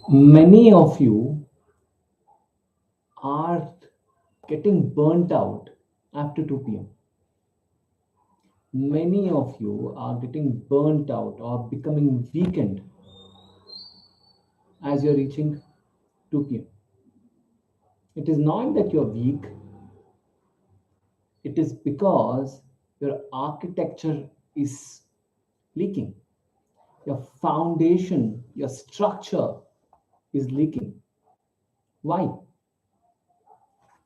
Many of you are getting burnt out after 2 p.m. Many of you are getting burnt out or becoming weakened as you're reaching 2 p.m. It is not that you're weak, it is because your architecture is leaking. Your foundation, your structure is leaking. Why?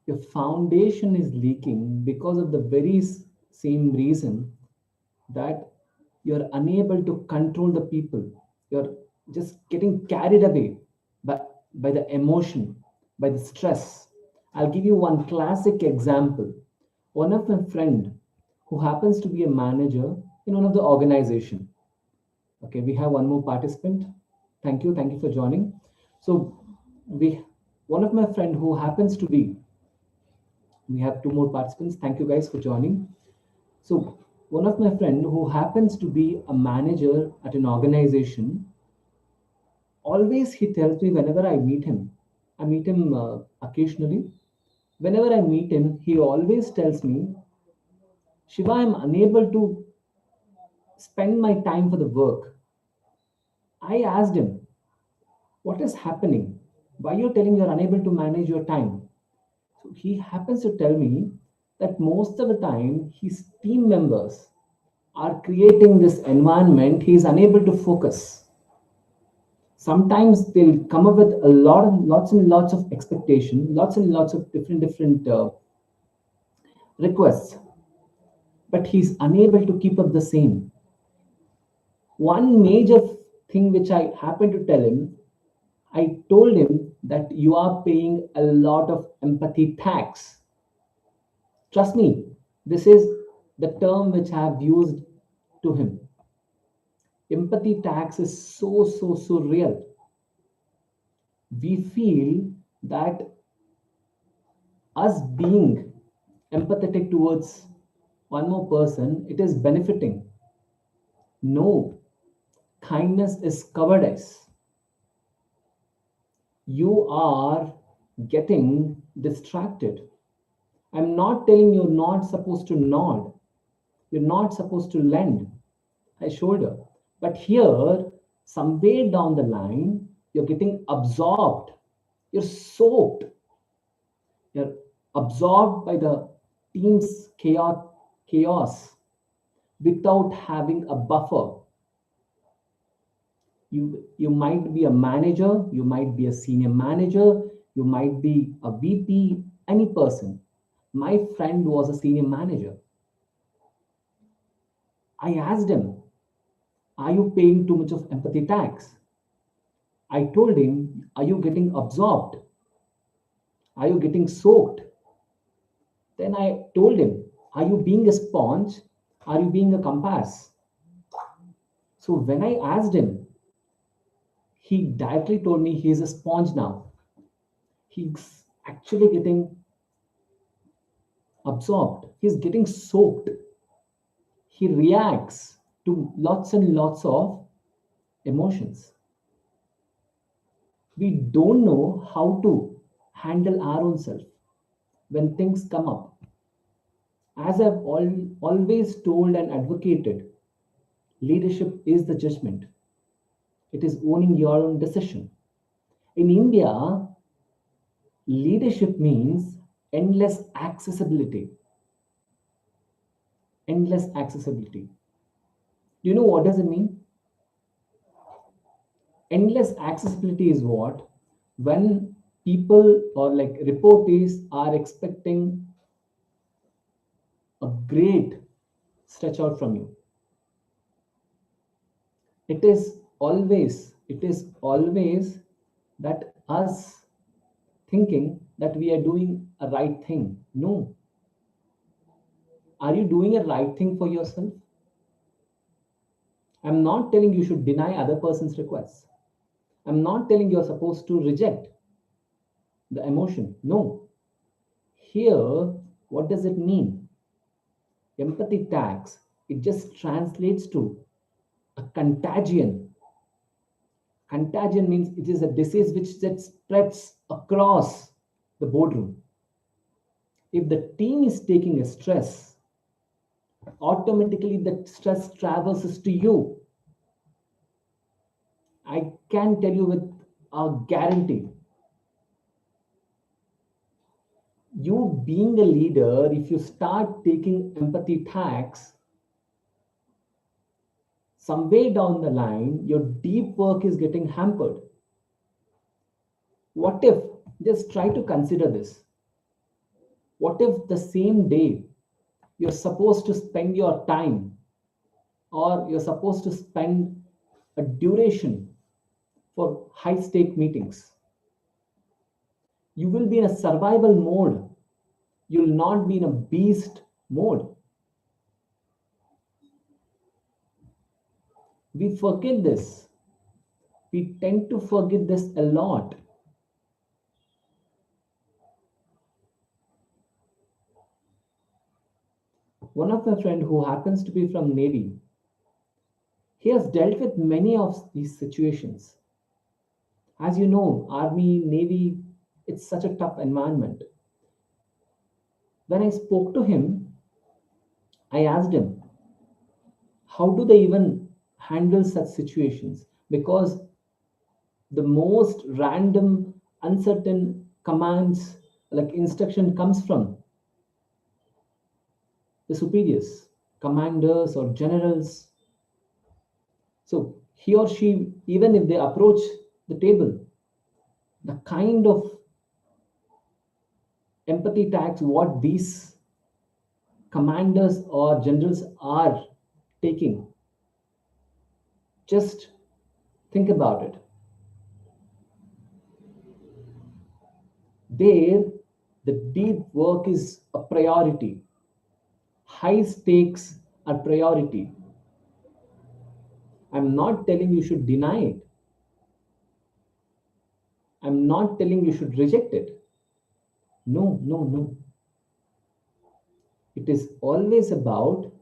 Your foundation is leaking because of the very same reason that you're unable to control the people. You're just getting carried away by, by the emotion, by the stress. I'll give you one classic example. One of my friend who happens to be a manager in one of the organization. Okay, we have one more participant. Thank you for joining. So we one of my friend who happens to be we have two more participants. Thank you guys for joining. So one of my friend who happens to be a manager at an organization, always he tells me whenever I meet him occasionally. Whenever I meet him, he always tells me, Shiva, I'm unable to spend my time for the work. I asked him, what is happening? Why you're telling you're unable to manage your time? So he happens to tell me that most of the time his team members are creating this environment, he is unable to focus. Sometimes they'll come up with a lots and lots of expectation, lots and lots of different requests, but he's unable to keep up the same. One major thing which I happened to tell him, I told him that you are paying a lot of empathy tax. Trust me, this is the term which I have used to him. Empathy tax is so real. We feel that us being empathetic towards one more person, it is benefiting. No, kindness is cowardice. You are getting distracted. I'm not telling you're not supposed to nod, you're not supposed to lend a shoulder. But here, somewhere down the line, you're getting absorbed, you're soaked, you're absorbed by the team's chaos without having a buffer. You might be a manager, you might be a senior manager, you might be a VP, any person. My friend was a senior manager. I asked him, are you paying too much of empathy tax? I told him, are you getting absorbed? Are you getting soaked? Then I told him, are you being a sponge? Are you being a compass? So when I asked him, he directly told me he's a sponge now. He's actually getting absorbed, he's getting soaked. He reacts to lots and lots of emotions. We don't know how to handle our own self when things come up. As I've always told and advocated, leadership is the judgment. It is owning your own decision. In India, leadership means endless accessibility. Endless accessibility. Do you know what does it mean? Endless accessibility is what? When people or like reportees are expecting a great stretch out from you. It is always that us thinking that we are doing a right thing. No. Are you doing a right thing for yourself? I'm not telling you should deny other person's requests. I'm not telling you're supposed to reject the emotion. No. Here, what does it mean? Empathy tax, it just translates to a contagion. Contagion means it is a disease which that spreads across the boardroom. If the team is taking a stress, automatically that stress traverses to you. I can tell you with a guarantee. You being a leader, if you start taking empathy tax, some way down the line, your deep work is getting hampered. What if, just try to consider this. What if the same day you're supposed to spend your time or you're supposed to spend a duration for high stake meetings? You will be in a survival mode. You will not be in a beast mode. We forget this. We tend to forget this a lot. One of my friends who happens to be from Navy, he has dealt with many of these situations. As you know, Army, Navy, it's such a tough environment. When I spoke to him, I asked him, how do they even handle such situations? Because the most random, uncertain commands, like instruction, comes from the superiors, commanders, or generals. So he or she, even if they approach the table, the kind of empathy tax what these commanders or generals are taking, just think about it. There, the deep work is a priority. High stakes are priority. I'm not telling you should deny it. I'm not telling you should reject it. No, no, no. It is always about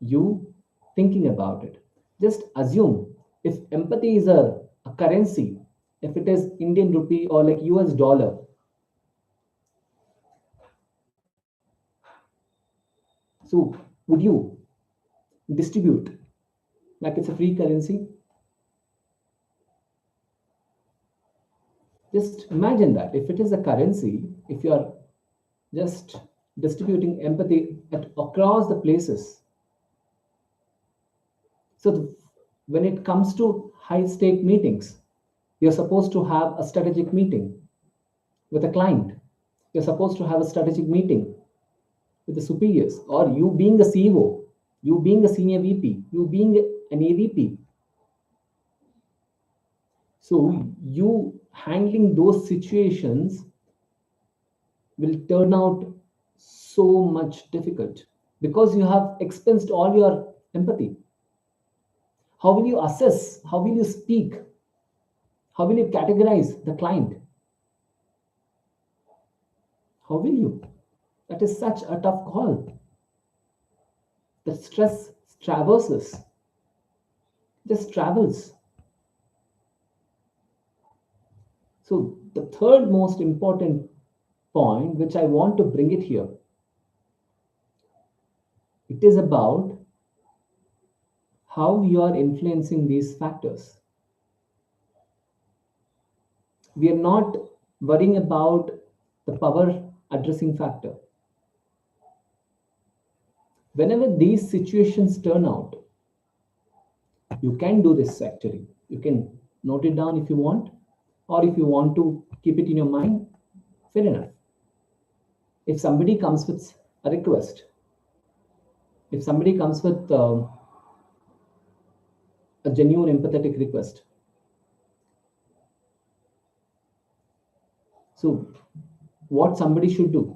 you thinking about it. Just assume if empathy is a currency, if it is Indian rupee or like US dollar, so would you distribute like it's a free currency? Just imagine that if it is a currency, if you are just distributing empathy across the places. So when it comes to high stake meetings, you're supposed to have a strategic meeting with a client. You're supposed to have a strategic meeting with the superiors, or you being a CEO, you being a senior VP, you being an AVP. So you handling those situations will turn out so much difficult because you have expensed all your empathy. How will you assess? How will you speak? How will you categorize the client? How will you? That is such a tough call. The stress traverses, just travels. So the third most important point, which I want to bring it here, it is about how you are influencing these factors. We are not worrying about the power addressing factor. Whenever these situations turn out, you can do this actually. You can note it down if you want, or if you want to keep it in your mind, fair enough. If somebody comes with a request, if somebody comes with a genuine empathetic request, so what somebody should do?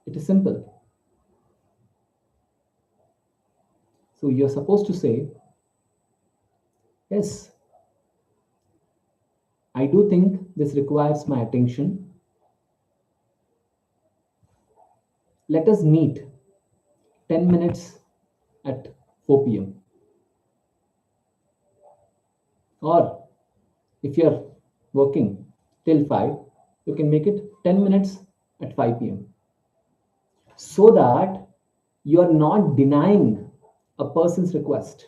It is simple. So you're supposed to say, yes, I do think this requires my attention. Let us meet 10 minutes at 4 p.m. Or if you're working till 5, you can make it 10 minutes at 5 p.m. So that you are not denying a person's request.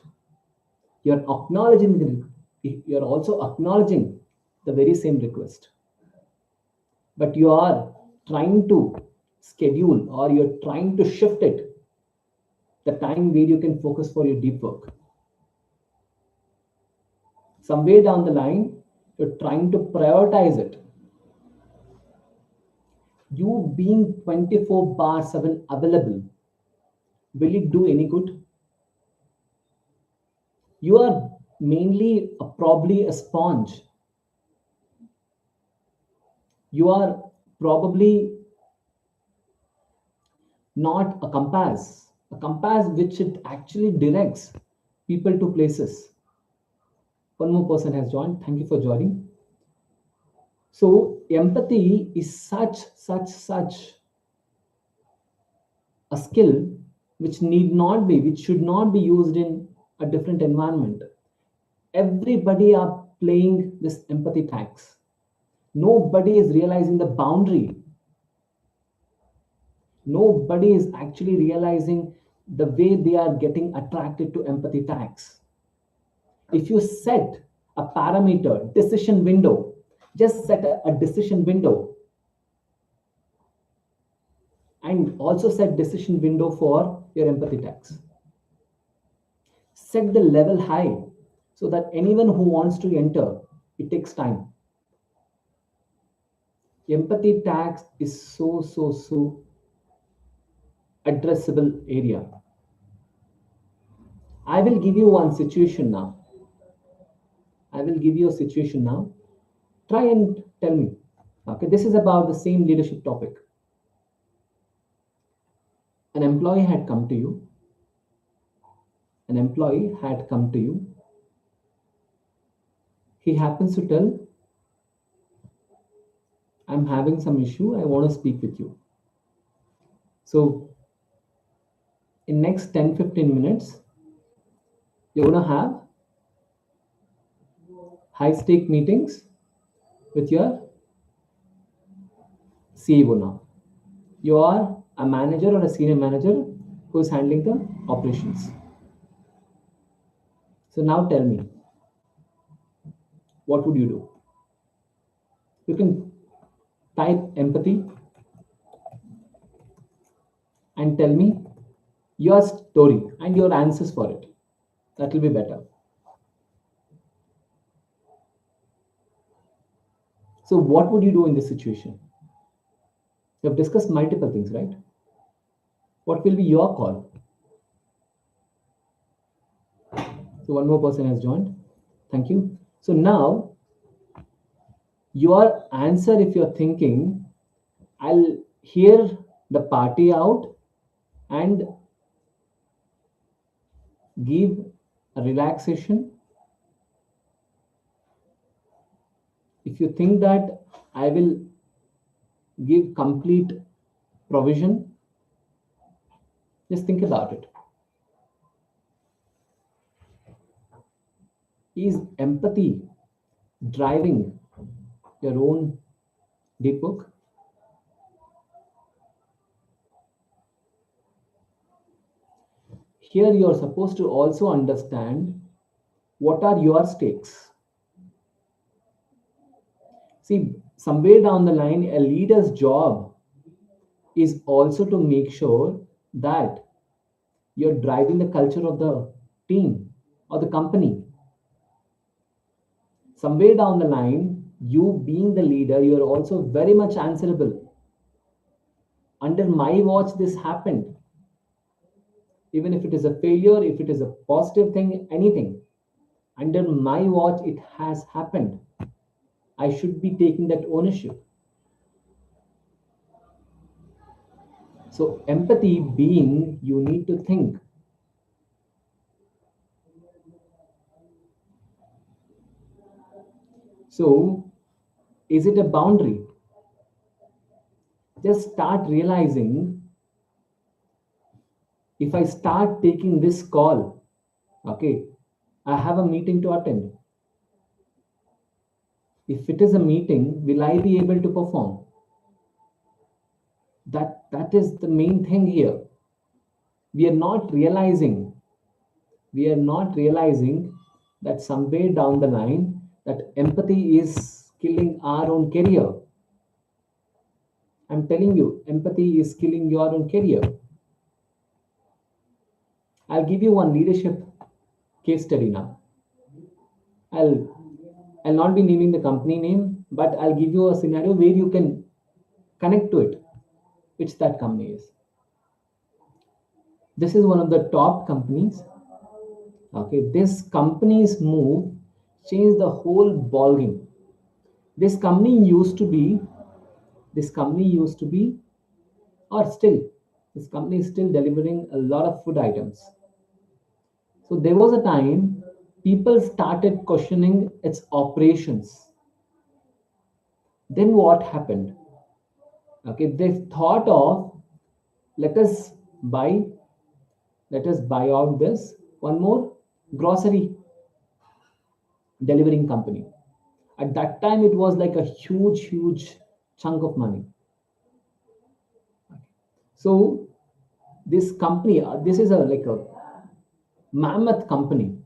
You're you're also acknowledging the very same request. But you are trying to schedule, or you're trying to shift it, the time where you can focus for your deep work. Somewhere down the line, you're trying to prioritize it. You being 24 bar 7 available, will it do any good? You are mainly probably a sponge. You are probably not a compass which it actually directs people to places. One more person has joined. Thank you for joining. So empathy is such a skill which should not be used in a different environment. Everybody are playing this empathy tax. Nobody is realizing the boundary. Nobody is actually realizing the way they are getting attracted to empathy tax. If you set a parameter, decision window, just set a decision window, and also set decision window for your empathy tax. Set the level high so that anyone who wants to enter, it takes time. Empathy tax is so addressable area. I will give you one situation now. I will give you a situation now. Try and tell me. Okay, this is about the same leadership topic. An employee had come to you. An employee had come to you. He happens to tell, I'm having some issue. I want to speak with you. So in next 10-15 minutes, you're going to have high stake meetings with your CEO now. You are a manager or a senior manager who is handling the operations. So now tell me, what would you do? You can type empathy and tell me your story and your answers for it. That will be better. So what would you do in this situation? You have discussed multiple things, right? What will be your call? So one more person has joined. Thank you. So now your answer, if you're thinking, I'll hear the party out and give a relaxation. If you think that I will give complete provision, just think about it. Is empathy driving your own deep work? Here you're supposed to also understand what are your stakes. See, somewhere down the line, a leader's job is also to make sure that you're driving the culture of the team or the company. Somewhere down the line, you being the leader, you're also very much answerable. Under my watch, this happened. Even if it is a failure, if it is a positive thing, anything, under my watch, it has happened. I should be taking that ownership. So empathy being, you need to think. So is it a boundary? Just start realizing If I start taking this call, okay, I have a meeting to attend. If it is a meeting, will I be able to perform? That is the main thing here. We are not realizing, we are not realizing that somewhere down the line, that empathy is killing our own career. I'm telling you, empathy is killing your own career. I'll give you one leadership case study now. I'll I'll not be naming the company name, but I'll give you a scenario where you can connect to it, which that company is. This is one of the top companies. Okay, this company's move changed the whole ballgame. This company used to be, this company used to be, or still, this company is still delivering a lot of food items. So there was a time people started questioning its operations. Then what happened? Okay, they thought of, let us buy, let us buy out this one more grocery delivering company. At that time, it was like a huge chunk of money. So this company, this is a like a mammoth company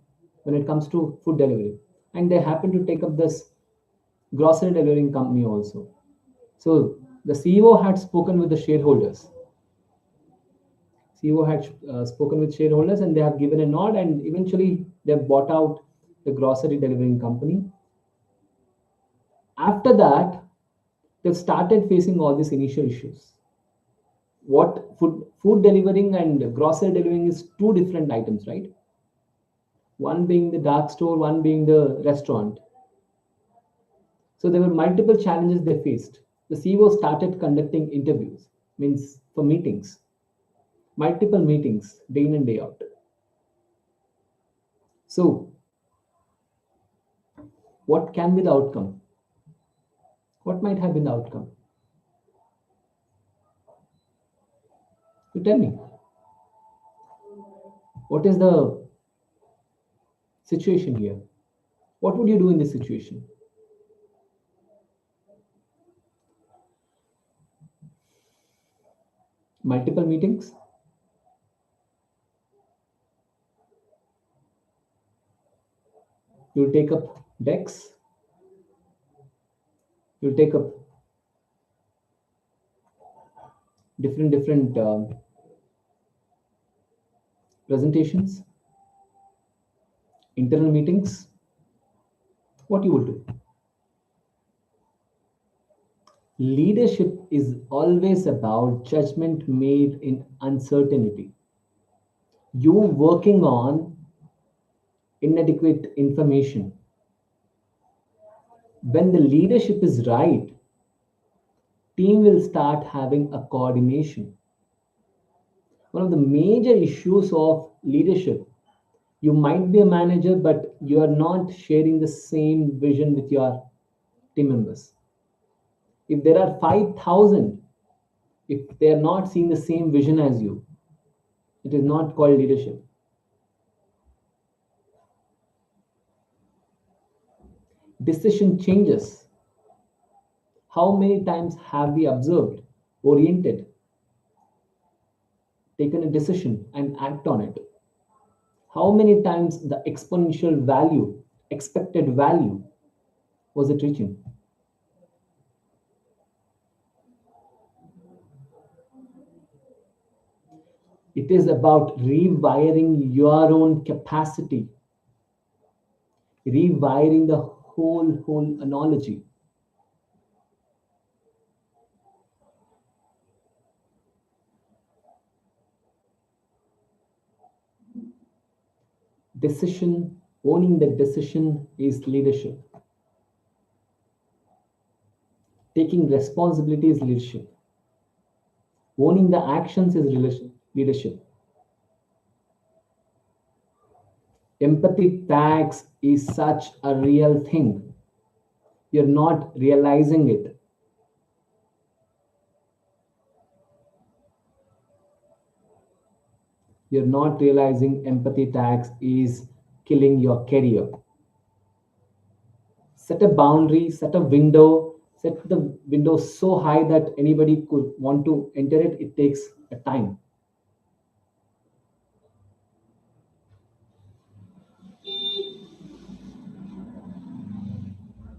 when it comes to food delivery, and they happen to take up this grocery delivering company also. So the CEO had spoken with the shareholders. CEO had spoken with shareholders, and they have given a nod, and eventually they bought out the grocery delivering company. After that, they've started facing all these initial issues. What food delivering and grocery delivering is two different items, right? One being the dark store, one being the restaurant. So there were multiple challenges they faced. The CEO started conducting interviews, means for meetings, multiple meetings, day in and day out. So what can be the outcome? What might have been the outcome? You tell me. What is the situation here? What would you do in this situation? Multiple meetings? You'll take up decks? You'll take up different presentations, internal meetings? What you will do? Leadership is always about judgment made in uncertainty. You working on inadequate information. When the leadership is right, team will start having a coordination. One of the major issues of leadership, you might be a manager, but you are not sharing the same vision with your team members. If there are 5,000, if they are not seeing the same vision as you, it is not called leadership. Decision changes. How many times have we observed, oriented, taken a decision and act on it? How many times the exponential value, expected value, was it reaching? It is about rewiring your own capacity, rewiring the whole analogy. Decision, owning the decision is leadership. Taking responsibility is leadership. Owning the actions is leadership. Empathy tax is such a real thing. You're not realizing it. You're not realizing empathy tax is killing your career. Set a boundary, set a window, set the window so high that anybody could want to enter it. It takes a time.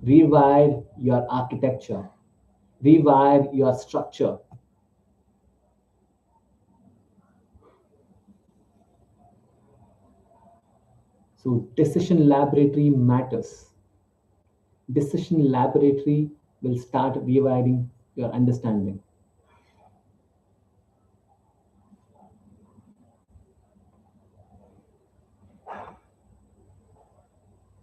Rewire your architecture, rewire your structure. So, decision laboratory matters. Decision laboratory will start rewiring your understanding.